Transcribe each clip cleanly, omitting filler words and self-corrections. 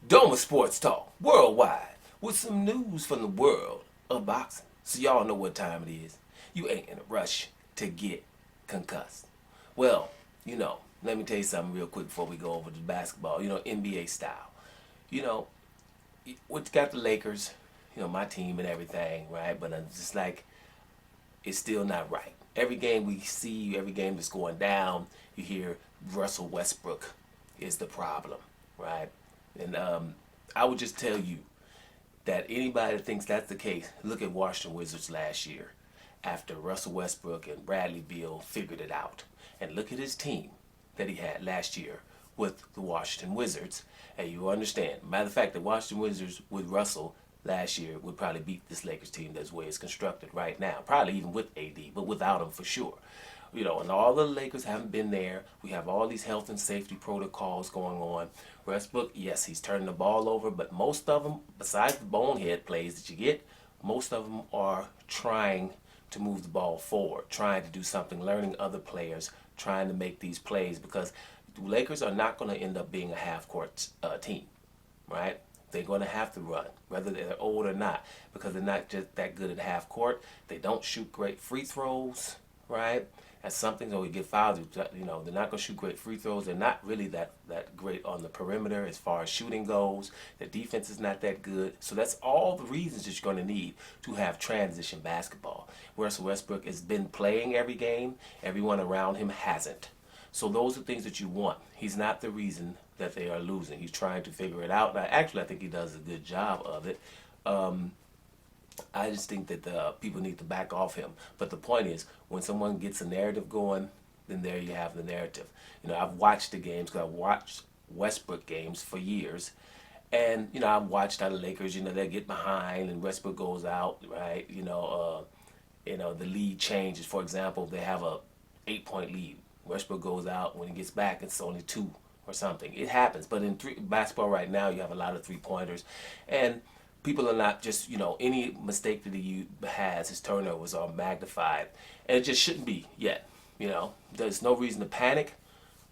Doma Sports Talk worldwide with some news from the world of boxing. So y'all know what time it is. You ain't in a rush to get concussed. Well, let me tell you something real quick before we go over to basketball. NBA style. You know, we got the Lakers. My team and everything, right? But it's just like it's still not right. Every game we see, every game that's going down, you hear Russell Westbrook is the problem, right? And I would just tell you that anybody that thinks that's the case, look at Washington Wizards last year after Russell Westbrook and Bradley Beal figured it out. And look at his team that he had last year with the Washington Wizards. And you understand, matter of fact, the Washington Wizards with Russell last year would probably beat this Lakers team that's the way it's constructed right now. Probably even with AD, but without him for sure. And all the Lakers haven't been there. We have all these health and safety protocols going on. Westbrook, yes, he's turning the ball over, but most of them, besides the bonehead plays that you get, most of them are trying to move the ball forward, trying to do something, learning other players, trying to make these plays, because the Lakers are not going to end up being a half-court team, right? They're going to have to run, whether they're old or not, because they're not just that good at half court. They don't shoot great free throws, right? That's something that we get fouled. They're not going to shoot great free throws. They're not really that great on the perimeter as far as shooting goes. Their defense is not that good. So that's all the reasons that you're going to need to have transition basketball. Russell Westbrook has been playing every game. Everyone around him hasn't. So those are things that you want. He's not the reason that they are losing. He's trying to figure it out. Now, actually, I think he does a good job of it. I just think that the people need to back off him. But the point is, when someone gets a narrative going, then there you have the narrative. I've watched the games because I've watched Westbrook games for years. And, I've watched how the Lakers, they get behind and Westbrook goes out, right? The lead changes. For example, they have a 8-point lead. Westbrook goes out. When he gets back, it's only 2 or something. It happens. But in basketball right now, you have a lot of three-pointers. And people are not just, any mistake that he has, his turnovers are magnified. And it just shouldn't be yet. There's no reason to panic.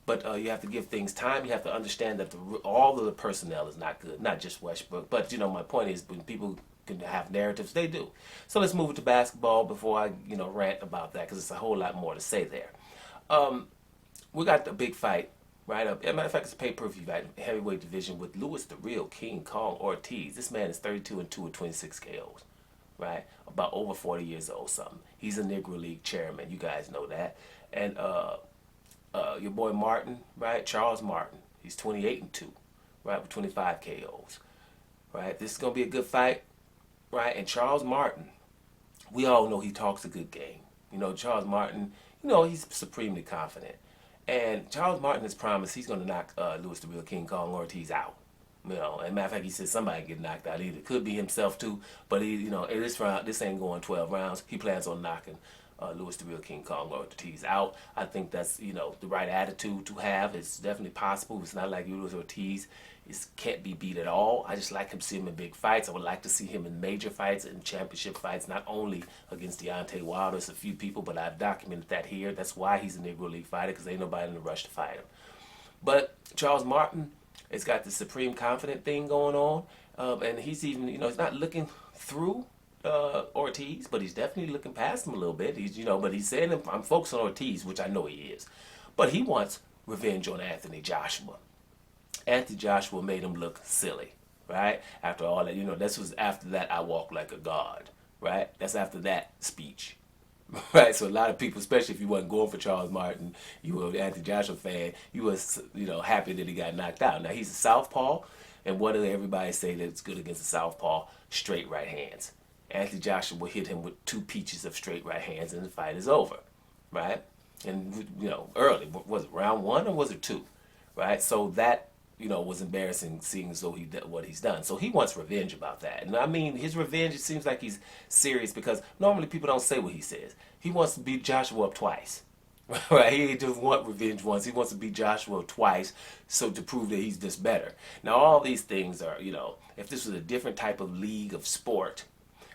But you have to give things time. You have to understand that all of the personnel is not good. Not just Westbrook. But, my point is, when people can have narratives, they do. So let's move it to basketball before I, rant about that, because it's a whole lot more to say there. We got the big fight, right? As a matter of fact, it's a pay-per-view fight, heavyweight division with Louis the Real King Kong Ortiz. This man is 32-2 with 26 KOs, right? About over 40 years old, something. He's a Negro League chairman. You guys know that. And your boy Martin, right? Charles Martin. He's 28-2, right? With 25 KOs, right? This is gonna be a good fight, right? And Charles Martin, we all know he talks a good game. Charles Martin, he's supremely confident. And Charles Martin has promised he's going to knock Louis the Real King Kong Ortiz out. And matter of fact, he said somebody get knocked out either. Could be himself too, but this ain't going 12 rounds. He plans on knocking Louis the Real King Kong Ortiz out. I think that's the right attitude to have. It's definitely possible. It's not like Louis Ortiz can't be beat at all. I just like to see him in big fights. I would like to see him in major fights and championship fights, not only against Deontay Wilder. It's a few people, but I've documented that here. That's why he's a Negro League fighter, because ain't nobody in a rush to fight him. But Charles Martin has got the supreme confident thing going on, and he's even, he's not looking through Ortiz, but he's definitely looking past him a little bit. But he's saying, I'm focused on Ortiz, which I know he is. But he wants revenge on Anthony Joshua. Anthony Joshua made him look silly, right? After all that, this was after that I walk like a god, right? That's after that speech, right? So a lot of people, especially if you wasn't going for Charles Martin, you were an Anthony Joshua fan, you was, happy that he got knocked out. Now, he's a southpaw, and what did everybody say that's good against a southpaw? Straight right hands. Anthony Joshua will hit him with 2 peaches of straight right hands, and the fight is over, right? And, early, was it round 1 or was it 2, right? So that was embarrassing, seeing as though he did what he's done. So he wants revenge about that. And I mean, his revenge, it seems like he's serious, because normally people don't say what he says. He wants to beat Joshua up twice. Right? He just want revenge once. He wants to beat Joshua twice, so to prove that he's just better. Now, all these things are, if this was a different type of league of sport,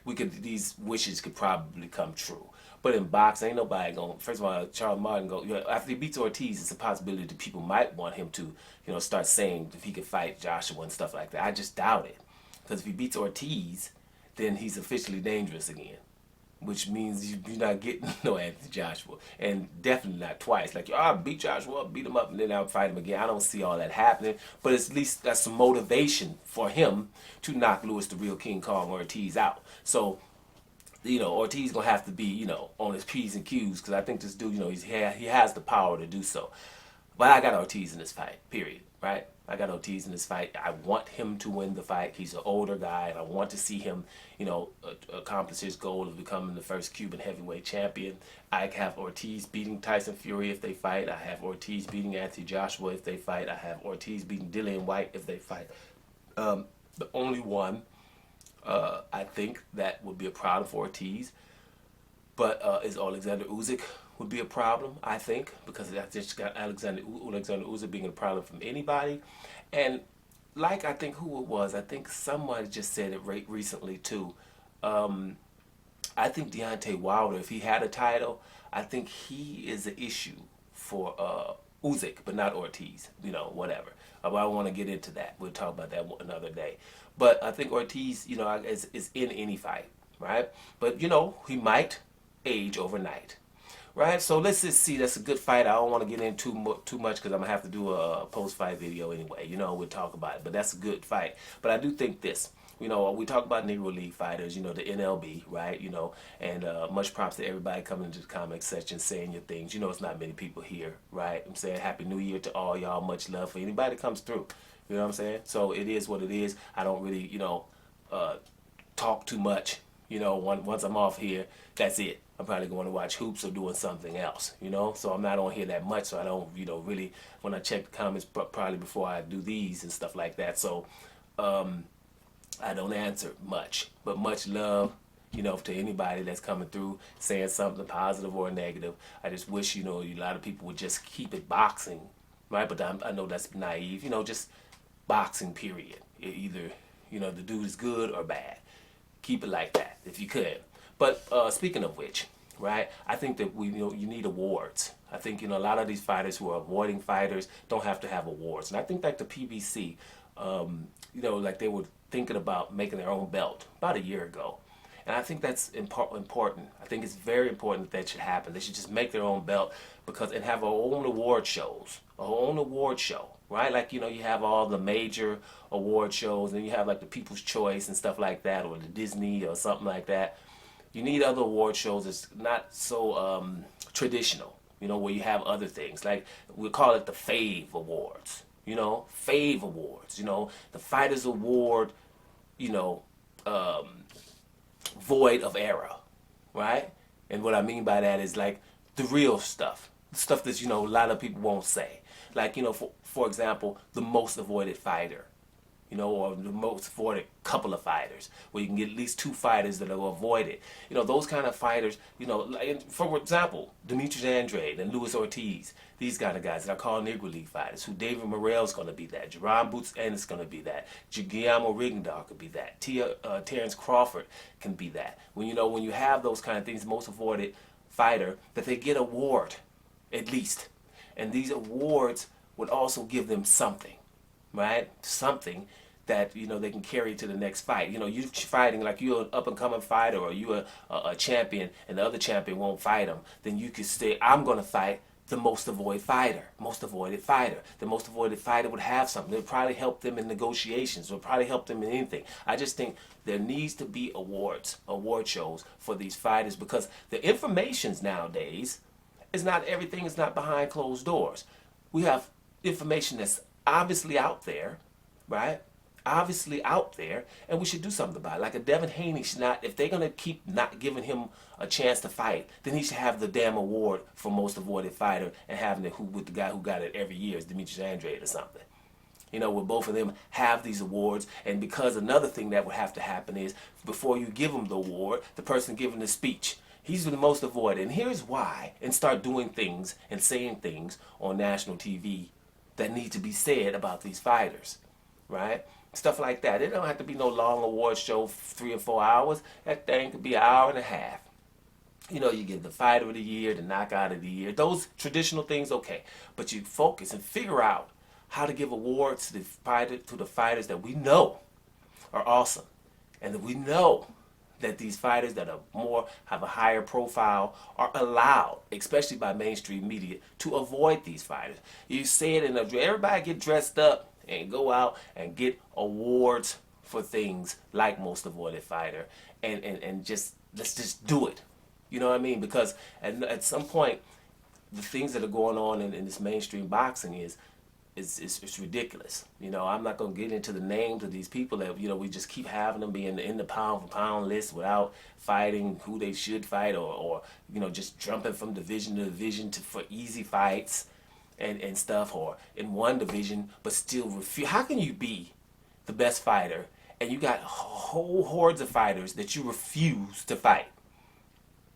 these wishes could probably come true. But in boxing, ain't nobody going. First of all, Charles Martin go, after he beats Ortiz, it's a possibility that people might want him to, start saying if he could fight Joshua and stuff like that. I just doubt it, because if he beats Ortiz, then he's officially dangerous again, which means you're not getting no Anthony Joshua, and definitely not twice. Like, I beat Joshua, beat him up, and then I'll fight him again. I don't see all that happening, but at least that's some motivation for him to knock Louis the Real King Kong Ortiz out. So, Ortiz gonna have to be, on his P's and Q's, because I think this dude, he has the power to do so. But I got Ortiz in this fight, period, right? I got Ortiz in this fight. I want him to win the fight. He's an older guy, and I want to see him, accomplish his goal of becoming the first Cuban heavyweight champion. I have Ortiz beating Tyson Fury if they fight. I have Ortiz beating Anthony Joshua if they fight. I have Ortiz beating Dillian White if they fight. The only one I think that would be a problem for Ortiz, but is Alexander Usyk would be a problem, I think, because I just got Alexander Usyk being a problem from anybody. And like, I think who it was, I think somebody just said it recently too. I think Deontay Wilder, if he had a title, I think he is an issue for Usyk, but not Ortiz, whatever. I don't want to get into that. We'll talk about that another day. But I think Ortiz, is in any fight, right? But, he might age overnight, right? So let's just see. That's a good fight. I don't want to get into too much because I'm going to have to do a post-fight video anyway. We'll talk about it. But that's a good fight. But I do think this. We talk about Negro League fighters, the NLB, right? And much props to everybody coming into the comment section saying your things. It's not many people here, right? I'm saying Happy New Year to all y'all. Much love for anybody that comes through. You know what I'm saying? So it is what it is. I don't really, talk too much. Once I'm off here, that's it. I'm probably going to watch hoops or doing something else, So I'm not on here that much, so I don't, really, when I check the comments, probably before I do these and stuff like that. So, I don't answer much, but much love, to anybody that's coming through saying something positive or negative. I just wish, a lot of people would just keep it boxing, right? But I know that's naive, just boxing, period. Either, the dude is good or bad. Keep it like that, if you could. But speaking of which, right, I think that you need awards. I think, a lot of these fighters who are avoiding fighters don't have to have awards. And I think like the PBC, like they were thinking about making their own belt about a year ago. And I think that's important. I think it's very important that should happen. They should just make their own belt and have our own award shows, our own award show, right? Like, you have all the major award shows, and you have like the People's Choice and stuff like that, or the Disney or something like that. You need other award shows that's not so traditional, where you have other things. Like, we call it the Fave Awards. Fave Awards, the Fighters Award, void of era, right? And what I mean by that is like the real stuff, stuff that, a lot of people won't say. Like, for example, the most avoided fighter, or the most avoided couple of fighters, where you can get at least 2 fighters that are avoided. Those kind of fighters, like, for example, Demetrius Andrade and Luis Ortiz, these kind of guys that I call Negro League fighters, who David Morrell's going to be that, Jerron Boots Ennis going to be that, Guillermo Rigondeaux could be that, Terrence Crawford can be that. When you have those kind of things, most avoided fighter, that they get award, at least. And these awards would also give them something, right? Something that, they can carry to the next fight. You're fighting, like you're an up-and-coming fighter, or you're a champion, and the other champion won't fight him. Then you could say, I'm going to fight the most avoided fighter. The most avoided fighter would have something. It would probably help them in negotiations. It would probably help them in anything. I just think there needs to be award shows for these fighters, because the informations nowadays is not, everything is not behind closed doors. We have information that's obviously out there, right? Obviously out there, and we should do something about it. Like a Devin Haney should not, if they're going to keep not giving him a chance to fight, then he should have the damn award for most avoided fighter, and having it with the guy who got it every year is Demetrius Andrade or something. Where both of them have these awards. And because another thing that would have to happen is, before you give them the award, the person giving the speech, he's the most avoided. And here's why. And start doing things and saying things on national TV that need to be said about these fighters, right? Stuff like that. It don't have to be no long award show, 3 or 4 hours. That thing could be an hour and a half. You give the fighter of the year, the knockout of the year, those traditional things, okay. But you focus and figure out how to give awards to the fighters that we know are awesome, and that we know that these fighters that are more have a higher profile are allowed, especially by mainstream media, to avoid these fighters. You see it in everybody get dressed up and go out and get awards for things like most avoided fighter, and just let's just do it. You know what I mean? Because at some point, the things that are going on in this mainstream boxing it's ridiculous. I'm not going to get into the names of these people that, we just keep having them being in the pound for pound list without fighting who they should fight, or just jumping from division to division for easy fights and stuff, or in one division but still refuse. How can you be the best fighter and you got whole hordes of fighters that you refuse to fight,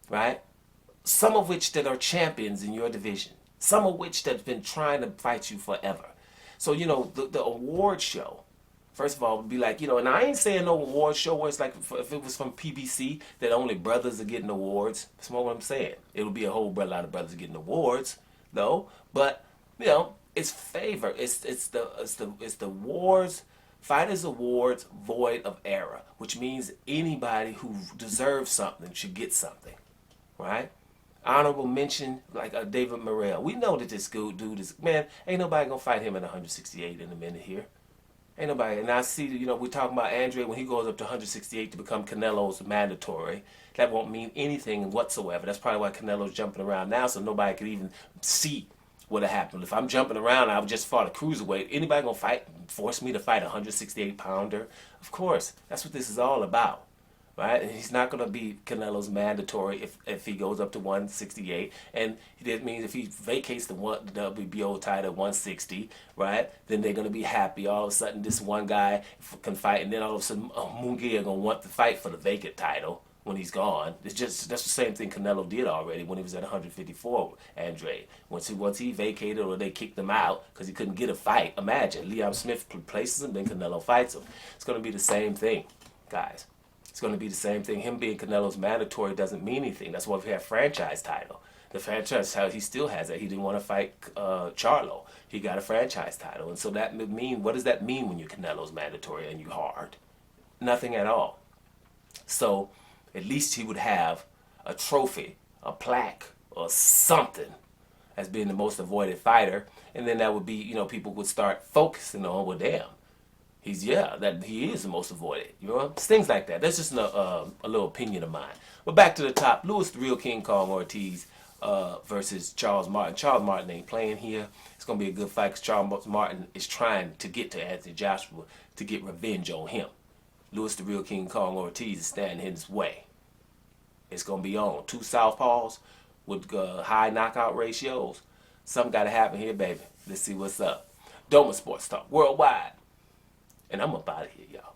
right? Some of which that are champions in your division, some of which that have been trying to fight you forever. So, the award show, first of all, would be like, and I ain't saying no award show where it's like if it was from PBC that only brothers are getting awards. That's not what I'm saying. It would be a whole lot of brothers getting awards, though. But, it's favor. It's the awards, fighters awards void of error, which means anybody who deserves something should get something, right? Honorable mention, like David Morrell. We know that this good dude is, man, ain't nobody gonna fight him at 168 in a minute here. Ain't nobody. And I see, we're talking about Andre when he goes up to 168 to become Canelo's mandatory. That won't mean anything whatsoever. That's probably why Canelo's jumping around now, so nobody could even see what would happen. If I'm jumping around, I would just fought a cruiserweight. Anybody gonna force me to fight a 168 pounder? Of course. That's what this is all about. Right? And he's not going to be Canelo's mandatory if he goes up to 168. And that means if he vacates the WBO title at 160, right, then they're going to be happy. All of a sudden, this one guy can fight, and then all of a sudden, Munguia going to want to fight for the vacant title when he's gone. That's the same thing Canelo did already when he was at 154, Andre. Once he vacated or they kicked him out because he couldn't get a fight. Imagine, Liam Smith places him, then Canelo fights him. It's going to be the same thing, guys. It's going to be the same thing. Him being Canelo's mandatory doesn't mean anything. That's why we have franchise title. The franchise title, he still has that. He didn't want to fight Charlo. He got a franchise title. And so that would mean, what does that mean when you're Canelo's mandatory and you hard? Nothing at all. So at least he would have a trophy, a plaque, or something as being the most avoided fighter. And then that would be, people would start focusing on, well, damn. He is the most avoided. It's things like that. That's just a little opinion of mine. But back to the top, Louis the Real King Kong Ortiz versus Charles Martin. Charles Martin ain't playing here. It's gonna be a good fight because Charles Martin is trying to get to Anthony Joshua to get revenge on him. Louis the Real King Kong Ortiz is standing in his way. It's gonna be on. Two southpaws with high knockout ratios. Something gotta happen here, baby. Let's see what's up. Doma Sports Talk Worldwide. And I'm up out of here, y'all.